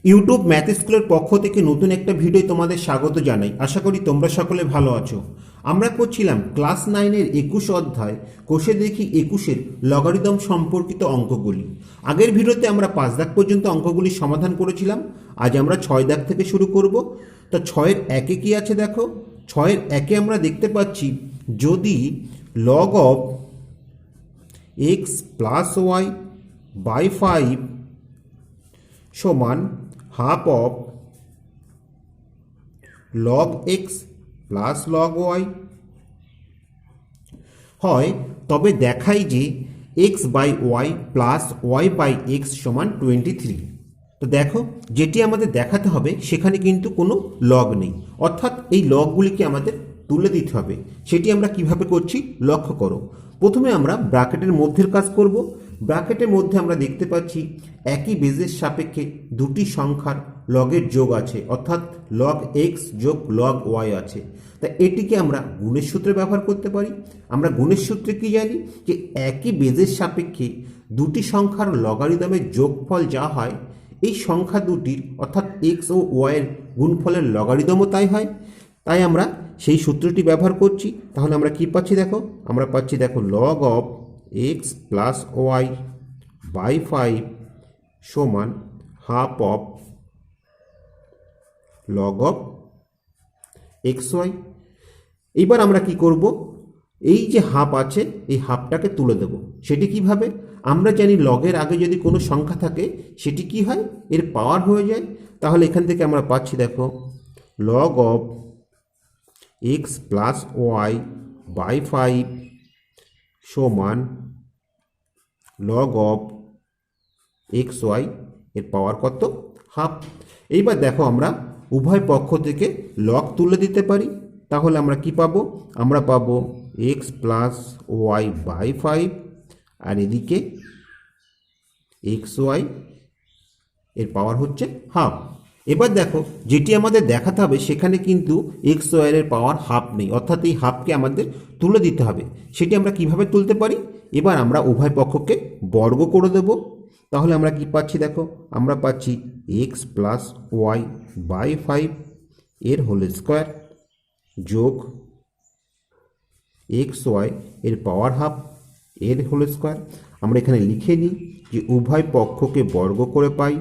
YouTube math স্কুলের পক্ষ থেকে নতুন একটা ভিডিও তোমাদের স্বাগত জানাই। আশা করি তোমরা সকলে ভালো আছো। আমরা করছিলাম ক্লাস 9-এর 21 অধ্যায় কোষে দেখি 21-এর লগারিদম সম্পর্কিত অঙ্কগুলি। আগের ভিডিওতে আমরা 5 দাগ পর্যন্ত অঙ্কগুলি সমাধান করেছিলাম। আজ আমরা 6 দাগ থেকে শুরু করব। তো 6-এর 1-এ কি আছে দেখো। 6-এর 1-এ আমরা দেখতে পাচ্ছি যদি log of x plus y by 5 সমান half of log x plus log y হয়, তবে দেখাই যে x by y plus y by x সমান 23। তো দেখো, যেটি আমাদের দেখাতে হবে সেখানে কিন্তু কোনো লগ নেই, অর্থাৎ এই লগগুলিকে আমাদের তুলে দিতে হবে। সেটি আমরা কিভাবে করছি লক্ষ্য করো। প্রথমে আমরা ব্র্যাকেটের মধ্যের কাজ করব। ব্র্যাকেটের মধ্যে আমরা দেখতে পাচ্ছি একই বেজের সাপেক্ষে দুটি সংখ্যার লগের যোগ আছে, অর্থাৎ লগ এক্স যোগ লগ ওয়াই আছে। তা এটিকে আমরা গুণের সূত্রে ব্যবহার করতে পারি। আমরা গুণের সূত্রে কি জানি যে একই বেজের সাপেক্ষে দুটি সংখ্যার লগারিদমের যোগফল যা হয়, এই সংখ্যা দুটির অর্থাৎ এক্স ও ওয়াইয়ের গুণফলের লগারিদমও তাই হয়। তাই আমরা সেই সূত্রটি ব্যবহার করছি। তাহলে আমরা কি পাচ্ছি দেখো, আমরা পাচ্ছি দেখো log of x plus y by 5 সমান half of log of x y. এইবার আমরা কি করব, এই যে হাফ আছে এই হাফটাকে তুলে দেব। সেটি কিভাবে? আমরা জানি লগের আগে যদি কোনো সংখ্যা থাকে সেটি কি হয়, এর পাওয়ার হয়ে যায়। তাহলে এখান থেকে আমরা পাচ্ছি দেখো log of x plus y by 5 সমান লগ অফ এক্স ওয়াই, এর পাওয়ার কত? হাফ। এইবার দেখো, আমরা উভয় পক্ষ থেকে লগ তুলে দিতে পারি। তাহলে আমরা কি পাবো? আমরা পাবো এক্স প্লাস ওয়াই বাই 5 আর এদিকে এক্স ওয়াই, এর পাওয়ার হচ্ছে হাফ। এবার দেখো, যেটি আমাদের দেখাতে হবে সেখানে কিন্তু এক্স ওয়াইয়ের পাওয়ার হাফ নেই, অর্থাৎ এই হাফকে আমাদের তুলে দিতে হবে। সেটি আমরা কিভাবে তুলতে পারি? এবার আমরা উভয় পক্ষকে বর্গ করে দেব। তাহলে আমরা কি পাচ্ছি দেখো, আমরা পাচ্ছি এক্স প্লাস ওয়াই বাই 5 এর হোল স্কোয়ার যোগ এক্স ওয়াই এর পাওয়ার হাফ এর হোল স্কোয়ার। আমরা এখানে লিখে নিই যে উভয় পক্ষকে বর্গ করে পাই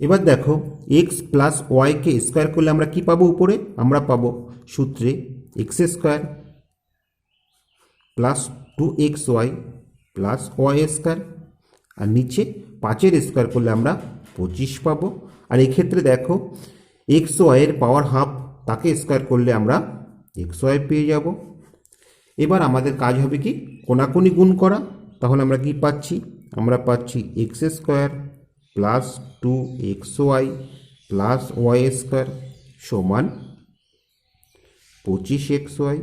এবার দেখো, এক্স প্লাস ওয়াইকে স্কোয়ার করলে আমরা কি পাবো? উপরে আমরা পাবো সূত্রে X square plus 2xy plus Y square, আর নিচে 5-এর স্কোয়ার করলে আমরা 25 পাবো। আর এক্ষেত্রে দেখো এক্স ওয়াইয়ের পাওয়ার হাফ, তাকে স্কোয়ার করলে আমরা এক্স ওয়াই পেয়ে যাব। এবার আমাদের কাজ হবে কি, কোনাকুনি গুণ করা। তাহলে আমরা কি পাচ্ছি? আমরা পাচ্ছি x square plus 2xy plus Y square সমান 25xy।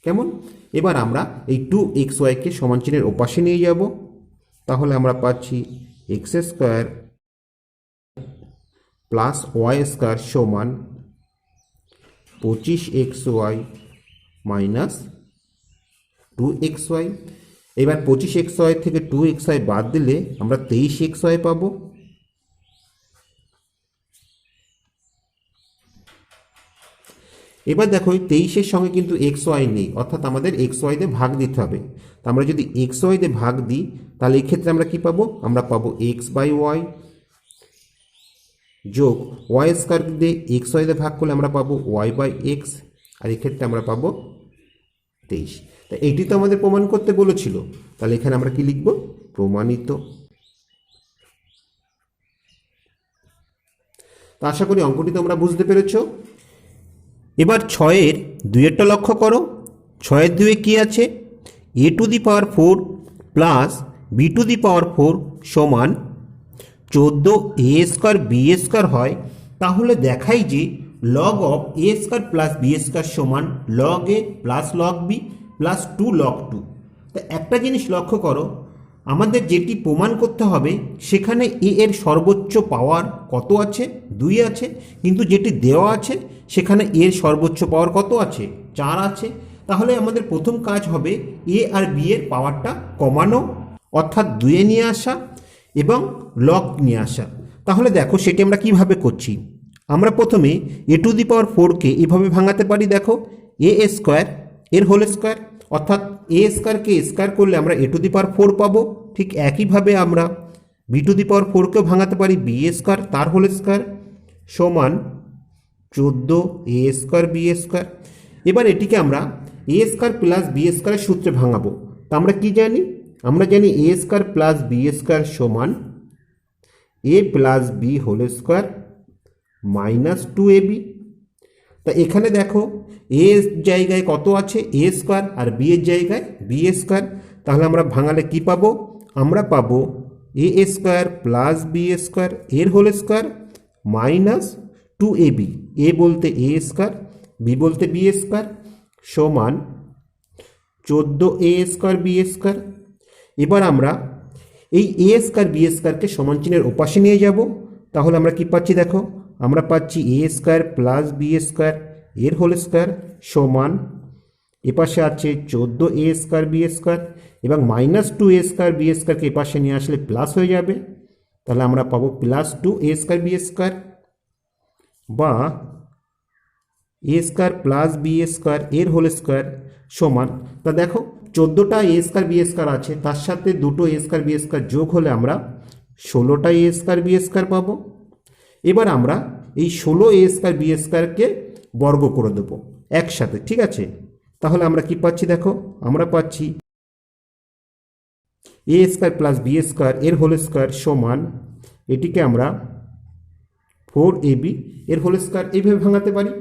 কেমন? এবার আমরা এই 2xyকে সমান চিহ্নের ওপাশে নিয়ে যাব। তাহলে আমরা পাচ্ছি x square plus Y square সমান 25xy মাইনাস 2xy। এবার 25xy থেকে 2xy বাদ দিলে আমরা 23xy পাবো। এবার দেখো, 23-এর সঙ্গে কিন্তু xy নেই, অর্থাৎ আমাদের xy দিয়ে ভাগ দিতে হবে। তা আমরা যদি xy দিয়ে ভাগ দিই তাহলে এই ক্ষেত্রে আমরা কি পাবো? আমরা পাবো এক্স বাই ওয়াই যোগ ওয়াই স্কোয়ার দিয়ে xy দিয়ে ভাগ করলে আমরা পাবো ওয়াই বাই এক্স, আর এক্ষেত্রে আমরা পাবো 23। তা এটি তো আমাদের প্রমাণ করতে বলেছিল, তাহলে এখানে আমরা কি লিখব? প্রমাণিত। তা আশা করি অঙ্কটি তোমরা বুঝতে পেরেছো। এবার 6-এর 2-এরটা লক্ষ্য করো। 6-এর 2-এ কি আছে? a to the power 4 plus B to the power 4 সমান 14 a স্কোয়ার বি স্কোয়ার হয়। তাহলে দেখাই যে log of A square plus B square সমান লগ এ plus log B plus 2 log 2। তা একটা জিনিস লক্ষ্য করো, আমাদের যেটি প্রমাণ করতে হবে সেখানে এ এর সর্বোচ্চ পাওয়ার কত আছে? 2 আছে। কিন্তু যেটি দেওয়া আছে সেখানে এর সর্বোচ্চ পাওয়ার কত আছে? 4 আছে। তাহলে আমাদের প্রথম কাজ হবে এ আর বি এর পাওয়ারটা কমানো, অর্থাৎ 2 নিয়ে আসা এবং লগ নিয়ে আসা। তাহলে দেখো সেটি আমরা কিভাবে করছি। আমরা প্রথমে এ টু দি পাওয়ার 4কে এভাবে ভাঙাতে পারি, দেখো এ স্কোয়ার এর হোল স্কোয়ার, অর্থাৎ এ স্কোয়ারকে স্কোয়ার করলে আমরা এ টু দি পাওয়ার 4 পাবো। ঠিক একইভাবে আমরা বি টু দি পাওয়ার 4কেও ভাঙাতে পারি, বি স্কোয়ার তার হোল স্কোয়ার সমান 14 এ স্কোয়ার বি স্কোয়ার। এবার এটিকে আমরা এ স্কোয়ার প্লাস বি স্কোয়ারের সূত্রে ভাঙাবো। তা আমরা কি জানি? আমরা জানি A square plus B square সমান A plus B whole square minus 2ab। তা এখানে দেখো এ জায়গায় কত আছে? এ স্কোয়ার, আর বি এর জায়গায় বি স্কোয়ার। তাহলে আমরা ভাঙালে কি পাবো? আমরা পাবো এ স্কোয়ার প্লাস বি স্কোয়ার এর হোল স্কোয়ার মাইনাস 2ab। এ বলতে এ স্কোয়ার, বি বলতে বি স্কোয়ার সমান 14 এ স্কোয়ার বি স্কোয়ার। এবার আমরা এই এ স্কোয়ার বি স্কোয়ারকে সমান চিহ্নের ওপাশে নিয়ে যাব। তাহলে আমরা কি পাচ্ছি? দেখো আমরা পাচ্ছি এ স্কোয়ার প্লাস বি স্কোয়ার এর হোল স্কোয়ার সমান, এপাশে আছে 14 এ স্কোয়ার বি স্কোয়ার এবং মাইনাস 2 এ স্কোয়ার বি স্কোয়ারকে এপাশে নিয়ে আসলে প্লাস হয়ে যাবে। তাহলে আমরা পাবো প্লাস 2 এ স্কোয়ার বি স্কোয়ার বা এ স্কোয়ার প্লাস বি স্কোয়ার এর হোল স্কোয়ার সমান। তা দেখো 14টা এ স্কোয়ার বি স্কোয়ার আছে, তার সাথে দুটো এ স্কোয়ার বি স্কোয়ার যোগ হলে আমরা 16টা এ স্কোয়ার বি স্কোয়ার পাবো। এবার আমরা এই 16 এ স্কোয়ার বি স্কোয়ারকে বর্গ করে দেবো একসাথে, ঠিক আছে? তাহলে আমরা কি পাচ্ছি? দেখো আমরা পাচ্ছি এ স্কোয়ার প্লাস বি স্কোয়ার এর হোল স্কোয়ার সমান, এটিকে আমরা 4ab এর হোল স্কোয়ার এইভাবে ভাঙাতে পারি।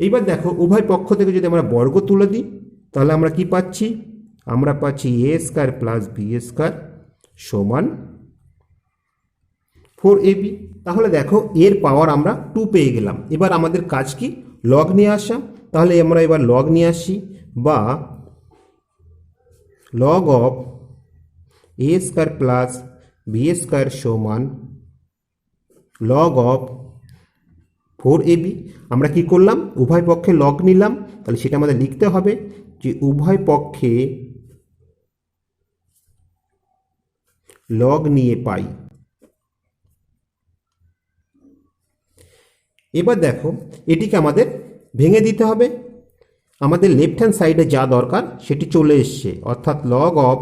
এইবার দেখো উভয় পক্ষ থেকে যদি আমরা বর্গ তুলে দিই তাহলে আমরা কি পাচ্ছি? আমরা পাচ্ছি এ স্কোয়ার প্লাস বি স্কোয়ার সমান 4ab। তাহলে দেখো এর পাওয়ার আমরা 2 পেয়ে গেলাম। এবার আমাদের কাজ কি? লগ নিয়ে আসা। তাহলে আমরা এবার লগ নিয়ে আসি, বা log of A square plus B square সমান লগ অফ 4ab। আমরা কি করলাম? উভয় পক্ষে লগ নিলাম। তাহলে সেটা আমাদের লিখতে হবে যে উভয় পক্ষে লগ নিয়ে পাই। এবার দেখো এটিকে আমাদের ভেঙে দিতে হবে। আমাদের লেফট হ্যান্ড সাইডে যা দরকার সেটি চলে এসছে, অর্থাৎ log of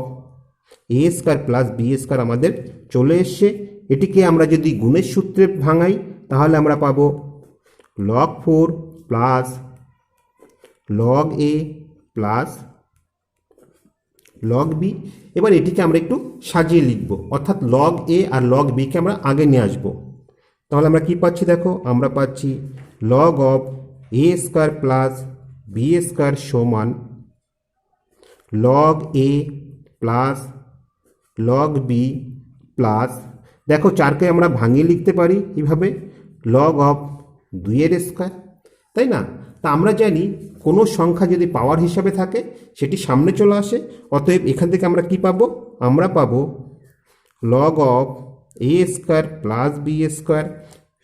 A square plus B square আমাদের চলে এসছে। এটিকে আমরা যদি গুণের সূত্রে ভাঙাই তাহলে আমরা পাবো লগ 4 প্লাস লগ এ প্লাস লগ বি। এবার এটিকে আমরা একটু সাজিয়ে লিখব, অর্থাৎ লগ এ আর লগ বিকে আমরা আগে নিয়ে আসবো। তাহলে আমরা কি পাচ্ছি? দেখো আমরা পাচ্ছি log of A square plus B square সমান লগ এ প্লাস লগ বি প্লাস, দেখো 4কে আমরা ভাঙিয়ে লিখতে পারি এইভাবে, লগ অফ 2 এর স্কোয়ার, তাই না? তা আমরা জানি কোনো সংখ্যা যদি পাওয়ার হিসাবে থাকে সেটি সামনে চলে আসে। অতএব এখান থেকে আমরা কি পাবো? আমরা পাবো log of A square plus B square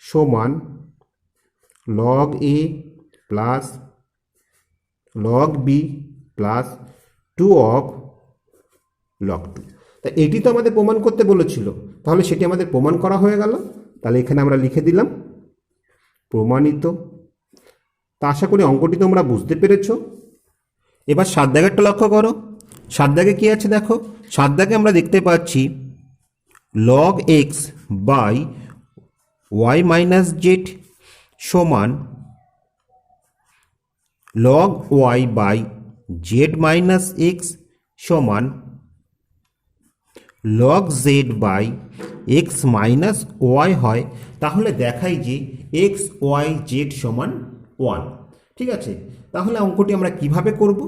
সমান log A plus log B plus 2 of log 2। তা এটি তো আমাদের প্রমাণ করতে বলেছিল, তাহলে সেটি আমাদের প্রমাণ করা হয়ে গেল। তাহলে এখানে আমরা লিখে দিলাম প্রমাণিত। তা আশা করি অঙ্কটি তোমরা বুঝতে পেরেছ। এবার 7 দাগেরটা লক্ষ্য করো। 7 দাগে কি আছে দেখো? 7 দাগে আমরা দেখতে পাচ্ছি log x by Y minus Z সমান log Y by Z minus x সমান log Z by x minus Y হয়। তাহলে দেখাই যে এক্স ওয়াই জেড সমান 1, ঠিক আছে? তাহলে অঙ্কটি আমরা কিভাবে করব?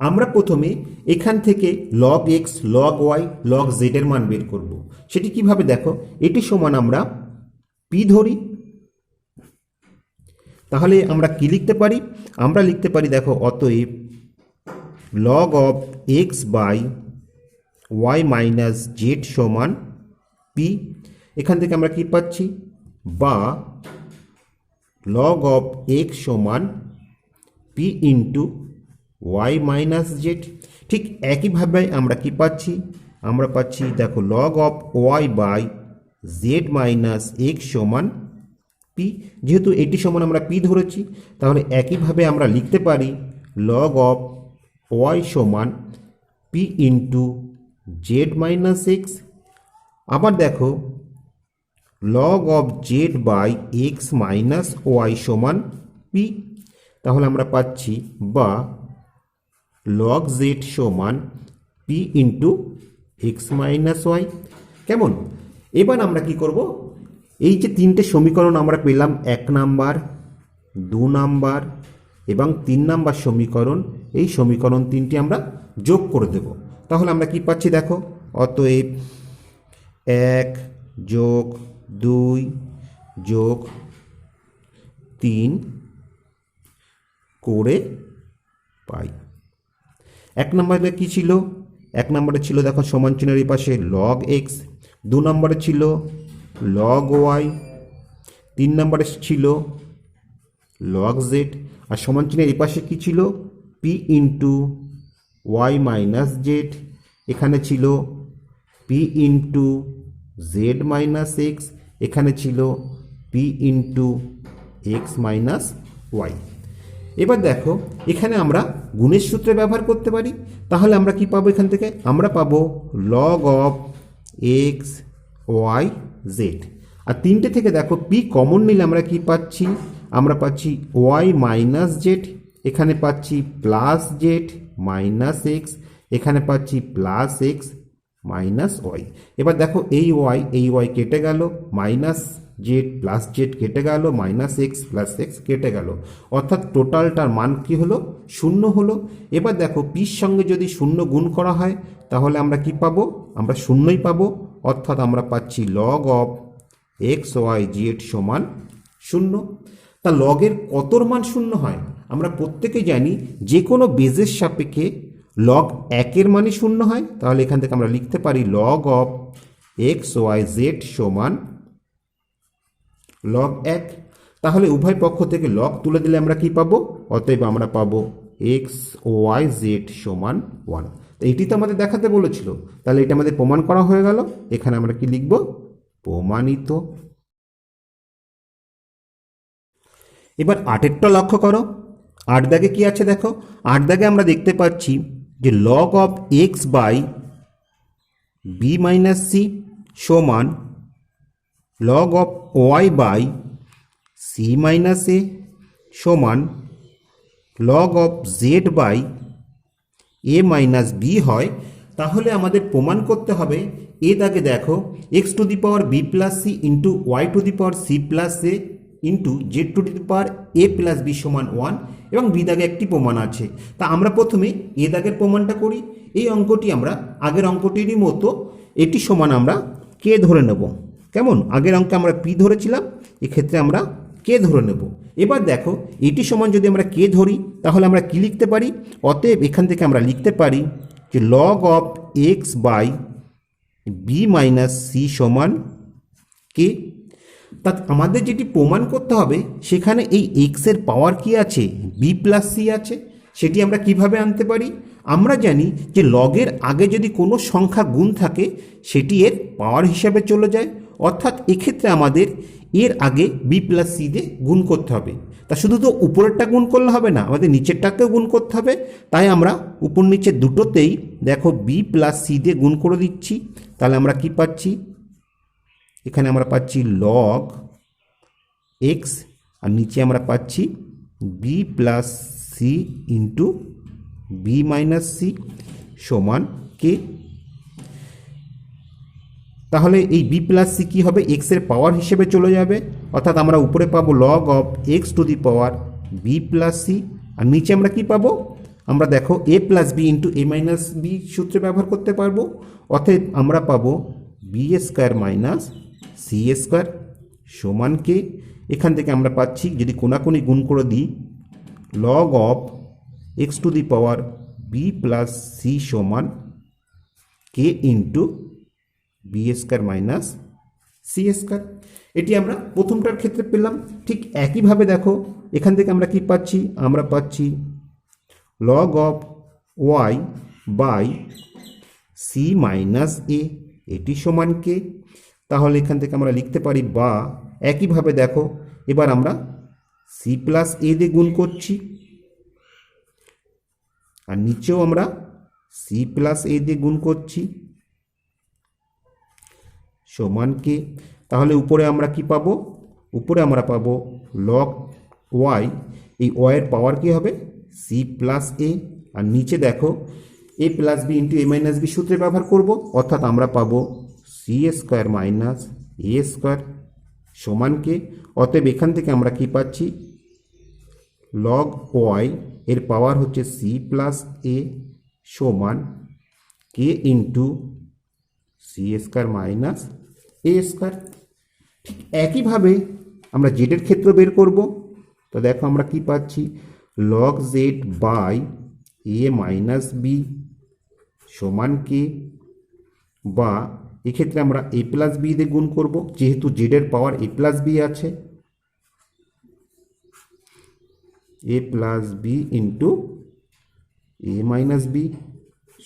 আমরা প্রথমে এখান থেকে log x log y log z এর মান বের করব। সেটি কিভাবে? দেখো এটি সমান আমরা পি ধরি। তাহলে আমরা কি লিখতে পারি? আমরা লিখতে পারি দেখো অতএব log of x by Y minus Z সমান পি। এখান থেকে আমরা কি পাচ্ছি? বা লগ অফ এক্স সমান p into y minus z. ঠিক একইভাবে আমরা কি পাচ্ছি, আমরা পাচ্ছি দেখো log of y by Z minus x সমান পি। যেহেতু এটি সমান আমরা পি ধরেছি, তাহলে একইভাবে আমরা লিখতে পারি লগ অফ ওয়াই সমান p into z minus x. আবার দেখো log of z by x minus y সমান পি। তাহলে আমরা পাচ্ছি বা লগ জেড সমান p into x minus y. কেমন? এবার আমরা কি করব, এই যে তিনটে সমীকরণ আমরা পেলাম, 1 নাম্বার, 2 নাম্বার এবং 3 নাম্বার সমীকরণ, এই সমীকরণ তিনটি আমরা যোগ করে দেব। তাহলে আমরা কি পাচ্ছি দেখো, অতএব 1 যোগ 2 যোগ 3 করে পাই। 1 নম্বরে কি ছিল? 1 নম্বরে ছিল দেখো সমান চিহ্নের এই পাশে লগ এক্স, 2 নম্বরে ছিল লগ ওয়াই, 3 নম্বরে ছিল লগ জেড, আর সমান চিহ্নের এই পাশে কি ছিল? P into y minus z. এখানে ছিল p into z minus x, এখানে ছিল p into x minus y. এবার দেখো এখানে আমরা গুণের সূত্রে ব্যবহার করতে পারি। তাহলে আমরা কি পাবো এখান থেকে? আমরা পাবো log of x Y Z. আর তিনটে থেকে দেখো পি কমন নিলে আমরা কি পাচ্ছি? আমরা পাচ্ছি ওয়াই মাইনাস জেড, এখানে পাচ্ছি প্লাস জেড মাইনাস এক্স, এখানে পাচ্ছি প্লাস এক্স মাইনাস ওয়াই। এবার দেখো এই ওয়াই কেটে গেল, মাইনাস জেড প্লাস জেড কেটে গেল, মাইনাস এক্স প্লাস এক্স কেটে গেল, অর্থাৎ টোটালটার মান কি হলো? 0 হলো। এবার দেখো পির সঙ্গে যদি 0 গুণ করা হয় তাহলে আমরা কি পাবো? আমরা 0ই পাবো, অর্থাৎ আমরা পাচ্ছি log of x Y z সমান 0। তা লগের কতর মান 0 হয়? আমরা প্রত্যেকেই জানি যে কোনো বেজের সাপেক্ষে লগ 1-এর মানই 0 হয়। তাহলে এখান থেকে আমরা লিখতে পারি log of x Y z সমান লগ 1। তাহলে উভয় পক্ষ থেকে লগ তুলে দিলে আমরা কি পাবো? অতএব আমরা পাবো এক্স ওয়াই জেড সমান 1। তো এটি তো আমাদের দেখাতে বলেছিল, তাহলে এটা আমাদের প্রমাণ করা হয়ে গেল। এখানে আমরা কি লিখব? প্রমাণিত। এবার 8-এরটা লক্ষ্য করো। 8 দাগে কি আছে দেখো, 8 দাগে আমরা দেখতে পাচ্ছি যে log of x by b minus c সমান log of y by c minus a সমান log of z by a minus b হয়। তাহলে আমাদের প্রমাণ করতে হবে, এ দাগে দেখো x to the power b plus c into y to the power c plus a into z to the power a plus b সমান 1, এবং বি দাগে একটি প্রমাণ আছে। তা আমরা প্রথমে এ দাগের প্রমাণটা করি। এই অঙ্কটি আমরা আগের অঙ্কটিরই মতো এটি সমান আমরা কে ধরে নেব। কেমন? আগের অঙ্কে আমরা পি ধরেছিলাম, এক্ষেত্রে আমরা কে ধরে নেব। এবার দেখো এটি সমান যদি আমরা কে ধরি তাহলে আমরা কি লিখতে পারি? অতএব এখান থেকে আমরা লিখতে পারি যে log of x by b minus c সমান কে। তা আমাদের যেটি প্রমাণ করতে হবে সেখানে এই এক্সের পাওয়ার কি আছে? বি প্লাস সি আছে। সেটি আমরা কিভাবে আনতে পারি? আমরা জানি যে লগের আগে যদি কোনো সংখ্যা গুণ থাকে সেটি এর পাওয়ার হিসাবে চলে যায়, অর্থাৎ এক্ষেত্রে আমাদের এর আগে বি প্লাস সি দিয়ে গুণ করতে হবে। তা শুধু তো উপরেরটা গুণ করলে হবে না, আমাদের নিচেরটাকেও গুণ করতে হবে। তাই আমরা উপর নিচে দুটোতেই দেখো বি প্লাস সি দিয়ে গুণ করে দিচ্ছি। তাহলে আমরা কি পাচ্ছি? এখানে আমরা পাচ্ছি লগ এক্স, আর নিচে আমরা পাচ্ছি b plus c into b minus c সমান কে। তাহলে এই বি প্লাস সি কী হবে? এক্সের পাওয়ার হিসেবে চলে যাবে, অর্থাৎ আমরা উপরে পাবো log of x to the power b plus c, আর নিচে আমরা কি পাবো? আমরা দেখো a plus b into a minus b সূত্রে ব্যবহার করতে পারবো। অতএব আমরা পাবো b square minus c square সমান কে। এখান থেকে আমরা পাচ্ছি যদি কোনাকুনি গুণ করে দিই log of x to the power b plus c সমান k into b square minus c square. এটি আমরা প্রথমটার ক্ষেত্রে পেলাম। ঠিক একইভাবে দেখো এখান থেকে আমরা কি পাচ্ছি? আমরা পাচ্ছি log of y by c minus a, এটি সমান কে। তাহলে এখান থেকে আমরা লিখতে পারি বা একইভাবে দেখো এবার আমরা সি প্লাস এ দিয়ে গুণ করছি, আর নিচেও আমরা সি প্লাস এ দিয়ে গুণ করছি সমান কে। তাহলে উপরে আমরা কি পাবো? উপরে আমরা পাবো লগ ওয়াই, এই ওয়াইয়ের পাওয়ার কি হবে? সি প্লাস এ, আর নিচে দেখো a plus b into a minus b সূত্রে ব্যবহার করব, অর্থাৎ আমরা পাবো C square minus a square সমান কে। অতএব এখান থেকে আমরা কি পাচ্ছি? লগ ওয়াই এর পাওয়ার হচ্ছে সি প্লাস এ সমান k into c square minus a square. ঠিক একইভাবে আমরা জেডের ক্ষেত্র বের করব। তো দেখো আমরা কি পাচ্ছি? Log Z by a minus b সমান কে, বা এক্ষেত্রে আমরা এ প্লাস বি দিয়ে গুণ করব, যেহেতু জেডের পাওয়ার এ প্লাস বি আছে, a plus b into a minus b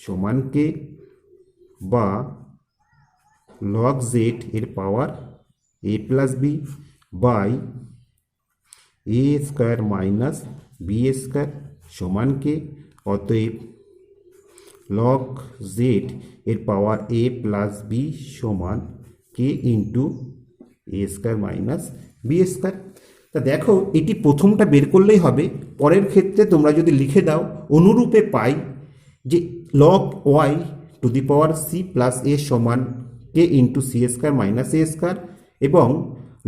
সমান কে, বা লগ জেড এর power a plus b by a square minus b square সমান কে। অতএব লগ জেড এর পাওয়ার এ প্লাস বি সমান k into a square minus b square. তা দেখো এটি প্রথমটা বের করলেই হবে, পরের ক্ষেত্রে তোমরা যদি লিখে দাও অনুরূপে পাই যে log y to the power c plus a সমান k into c square minus a square, এবং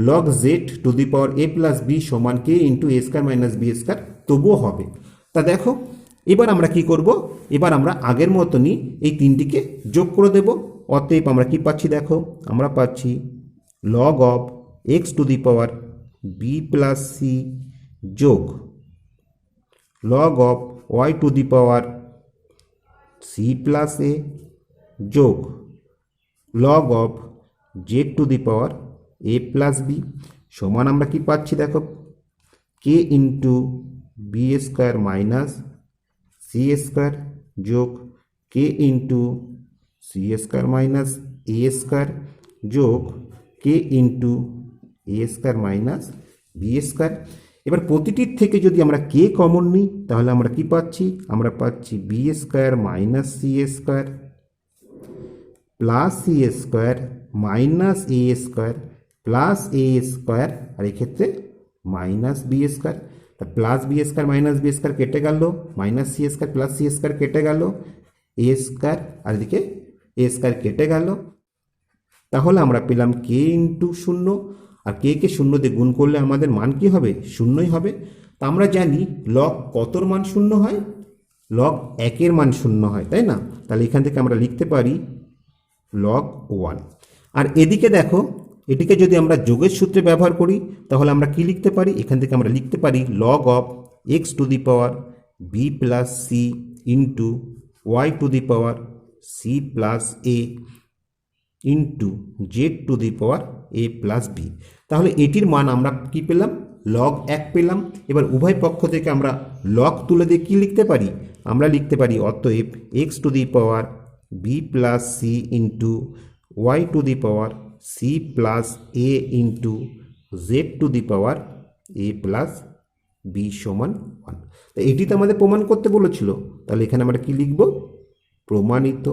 log z to the power a plus b সমান k into a square minus b square, তবুও হবে। তা দেখো এবার আমরা কি করব? এবার আমরা আগের মতনই এই তিনটিকে যোগ করে দেব। অতএব আমরা কি পাচ্ছি? দেখো আমরা পাচ্ছি log of x to the power b plus c যোগ log of y to the power c plus a যোগ log of z to the power a plus b সমান আমরা কি পাচ্ছি? দেখো k into b square minus c square যোগ k into c square minus a square যোগ k into a square minus b square. এবার প্রতিটির থেকে যদি আমরা কে কমন নিই তাহলে আমরা কি পাচ্ছি? আমরা পাচ্ছি b square minus c square plus c square minus a square plus a square, আর এক্ষেত্রে মাইনাস বি স্কোয়ার। তা plus B square minus b square কেটে গেল, minus c square plus c square কেটে গেল, এ স্কোয়ার আর এদিকে এ স্কোয়ার কেটে গেল। তাহলে আমরা পেলাম কে ইন্টু শূন্য, আর কে কে শূন্য দিয়ে গুণ করলে আমাদের মান কি হবে? শূন্যই হবে। তা আমরা জানি লগ কতর মান শূন্য হয়? লগ একের মান শূন্য হয়, তাই না? তাহলে এখান থেকে আমরা লিখতে পারি লগ ওয়ান। আর এদিকে দেখো এটিকে যদি আমরা যোগের সূত্রে ব্যবহার করি তাহলে আমরা কি লিখতে পারি? এখান থেকে আমরা লিখতে পারি log of x to the power b plus c into y to the power c plus a into z to the power a plus b. তাহলে এটির মান আমরা কি পেলাম? লগ এক পেলাম। এবার উভয় পক্ষ থেকে আমরা লগ তুলে দিয়ে কি লিখতে পারি? আমরা লিখতে পারি অতএব x to the power b plus c into y to the power c plus a into z to the power a plus b সমান ওয়ান। তো এটি তো আমাদের প্রমাণ করতে বলেছিল, তাহলে এখানে আমরা কি লিখব? প্রমাণিত।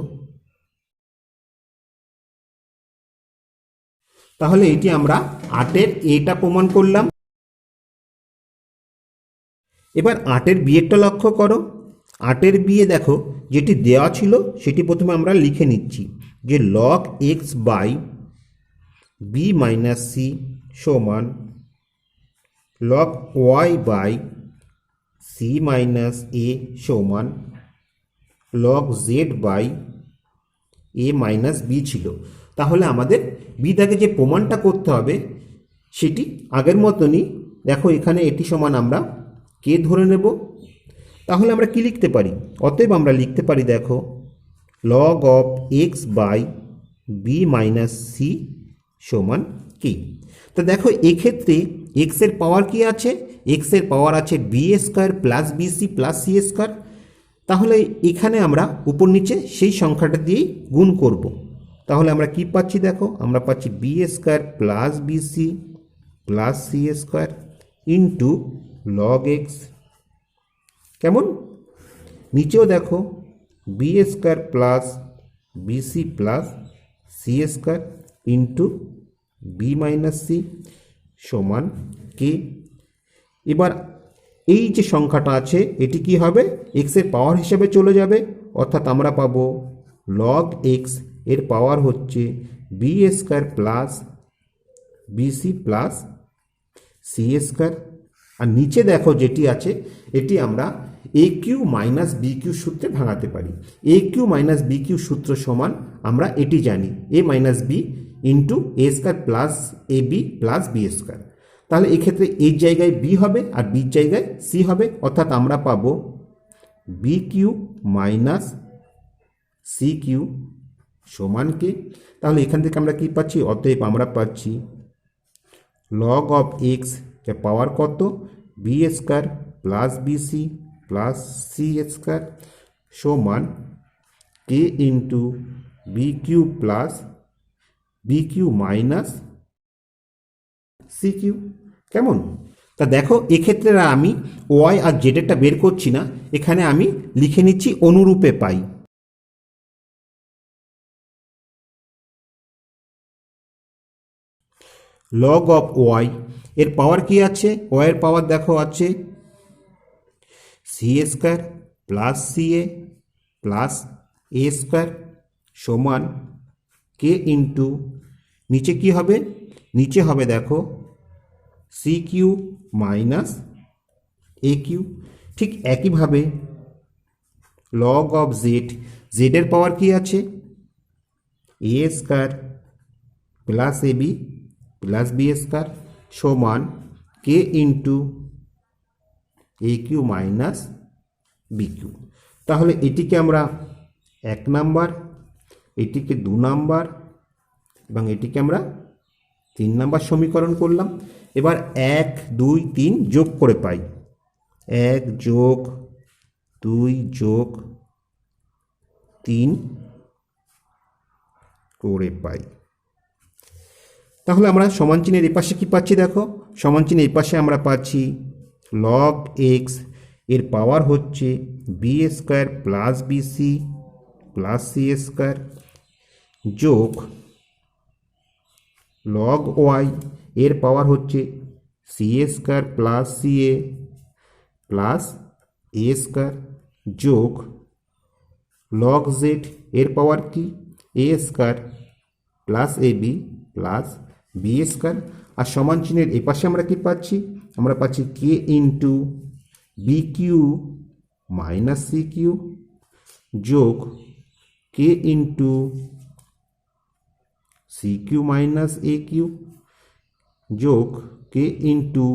তাহলে এটি আমরা 8-এর এটা প্রমাণ করলাম। এবার 8-এর বিয়েরটা লক্ষ্য করো। 8-এর বিয়ে দেখো যেটি দেওয়া ছিল সেটি প্রথমে আমরা লিখে নিচ্ছি যে log x by b minus c সমান log Y by c minus a সমান log Z by a minus b ছিল। তাহলে আমাদের বি থেকে যে প্রমাণটা করতে হবে সেটি আগের মতনই, দেখো এখানে এটি সমান আমরা কে ধরে নেব। তাহলে আমরা কি লিখতে পারি? অতএব আমরা লিখতে পারি দেখো log of x by b minus c সমান কে। তো দেখো এক্ষেত্রে এক্সের পাওয়ার কি আছে? এক্সের পাওয়ার আছে b square plus BC plus c square. তাহলে এখানে আমরা উপর নিচে সেই সংখ্যাটা দিয়েই গুণ করব। তাহলে আমরা কি পাচ্ছি দেখো, আমরা পাচ্ছি b square plus BC plus c square into log x. কেমন? নিচেও দেখো b square plus BC plus c square into b minus c সমান কে। এবার এই যে সংখ্যাটা আছে এটি কি হবে, এক্সের পাওয়ার হিসেবে চলে যাবে, অর্থাৎ আমরা পাবো লগ এক্স এর পাওয়ার হচ্ছে b square plus BC plus c square. আর নিচে দেখো যেটি আছে এটি আমরা a cube minus b cube সূত্রে ভাঙাতে পারি। A cube minus b cube সূত্র সমান আমরা এটি জানি, a minus b into a square plus a b plus B square. তাহলে এক্ষেত্রে এর জায়গায় বি হবে আর বির জায়গায় সি হবে, অর্থাৎ আমরা পাবো b cube minus c cube সমান কে। তাহলে এখান থেকে আমরা কি পাচ্ছি, অতএব আমরা পাচ্ছি লগ অফ এক্স এর পাওয়ার কত, b square plus BC plus c square সমান k into b cube plus b cube minus c cube. কেমন? তা দেখো এক্ষেত্রে আমি ওয়াই আর জেডেরটা বের করছি না, এখানে আমি লিখে নিচ্ছি অনুরূপে পাই। লগ অফ ওয়াই এর পাওয়ার কি আছে, ওয়াই এর পাওয়ার দেখো আছে C square plus c a plus a square সমান কে ইন্টু নিচে কি হবে, নিচে হবে দেখো C cube minus a Q. ঠিক একইভাবে লগ অফ জেড, জেডের পাওয়ার কি আছে এ square plus a b plus B square সমান k into a cube minus b Q. তাহলে এটিকে আমরা 1 নাম্বার, এটিকে 2 নাম্বার এবং এটিকে আমরা 3 নাম্বার সমীকরণ করলাম। এবার 1 2 3 যোগ করে পাই, 1 যোগ 2 যোগ 3 করে পাই। তাহলে আমরা সমান চিহ্নের এই পাশে কি পাচ্ছি দেখো, সমান চিহ্নের এই পাশে আমরা পাচ্ছি লগ এক্স এর পাওয়ার হচ্ছে b square plus BC plus c square যোগ লগ ওয়াই এর পাওয়ার হচ্ছে c square plus c a plus a square যোগ লগ জেড এর পাওয়ার কি a square plus a b plus B square. আর সমান চিহ্নের এই পাশে আমরা কি পাচ্ছি, আমরা পাচ্ছি k into b cube minus c cube যোগ k into c cube minus a cube যোগ k into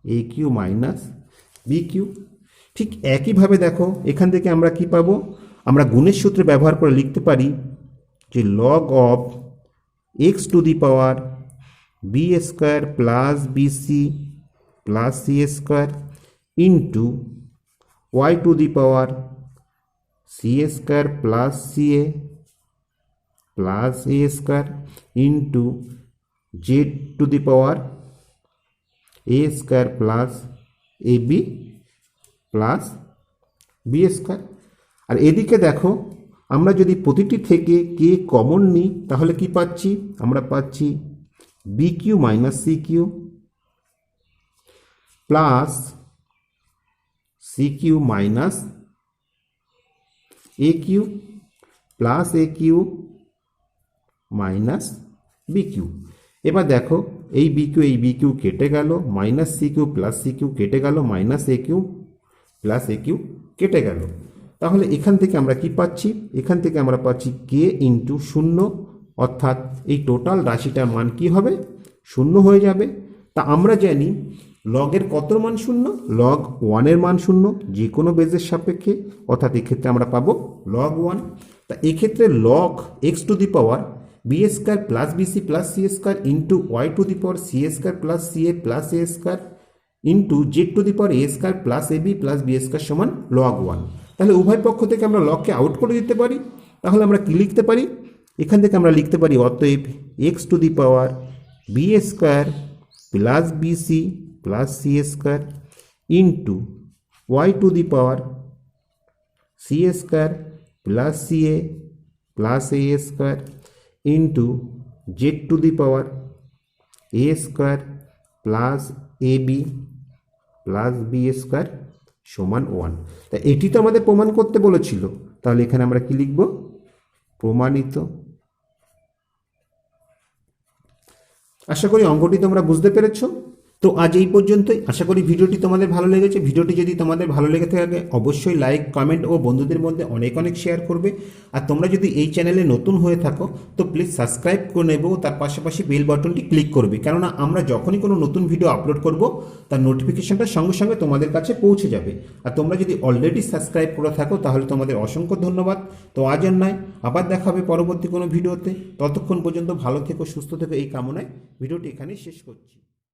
a cube minus b cube. ঠিক একইভাবে দেখো এখান থেকে আমরা কি পাবো, আমরা গুণের সূত্র ব্যবহার করে লিখতে পারি যে log of x to the power b square plus BC plus c square into y to the power c square plus c a plus a square into z to the power a square plus a b plus B square. আর এদিকে দেখো আমরা যদি প্রতিটি থেকে কে common নিই তাহলে কি পাচ্ছি, আমরা পাচ্ছি b cube minus c cube plus c cube minus a cube plus a cube minus b cube. এবার দেখো এই বি কিউ কেটে গেল, minus c cube plus c cube কেটে গেল, minus a cube plus a cube কেটে গেল। তাহলে এখান থেকে আমরা কি পাচ্ছি, এখান থেকে আমরা পাচ্ছি কে ইন্টু 0, অর্থাৎ এই টোটাল রাশিটার মান কি হবে 0 হয়ে যাবে। তা আমরা জানি লগের কত মান 0, লগ 1-এর মান 0 যে কোনো বেজের সাপেক্ষে, অর্থাৎ এক্ষেত্রে আমরা পাবো লগ 1। তা এক্ষেত্রে log x to the power b square plus BC plus c square into y to the power c square plus c a plus a square into z to the power a square plus a b plus B square সমান log 1। তাহলে উভয় পক্ষ থেকে আমরা লগকে out করে দিতে পারি। তাহলে আমরা কি লিখতে পারি, এখান থেকে আমরা লিখতে পারি অতএব x to the power b square plus BC plus c square into y to the power c square plus c a plus a square into z to the power a square plus a b plus B square সমান 1। তা এটি তো আমাদের প্রমাণ করতে বলেছিল, তাহলে এখানে আমরা কি লিখব, প্রমাণিত। আশা করি অঙ্কটি তোমরা বুঝতে পেরেছো। তো আজ এই পর্যন্তই। আশা করি ভিডিওটি তোমাদের ভালো লেগেছে। ভিডিওটি যদি তোমাদের ভালো লেগে থাকে অবশ্যই লাইক, কমেন্ট ও বন্ধুদের মধ্যে অনেক অনেক শেয়ার করবে। আর তোমরা যদি এই চ্যানেলে নতুন হয়ে থাকো তো প্লিজ সাবস্ক্রাইব করে নেবে ও তার পাশাপাশি বেল বাটনটি ক্লিক করবে, কেননা আমরা যখনই কোনো নতুন ভিডিও আপলোড করব তার নোটিফিকেশনটা সঙ্গে সঙ্গে তোমাদের কাছে পৌঁছে যাবে। আর তোমরা যদি অলরেডি সাবস্ক্রাইব করে থাকো তাহলে তোমাদের অসংখ্য ধন্যবাদ। তো আজ আর নয়, আবার দেখা হবে পরবর্তী কোনো ভিডিওতে। ততক্ষণ পর্যন্ত ভালো থেকো, সুস্থ থেকো এই কামনায় ভিডিওটি এখানেই শেষ করছি।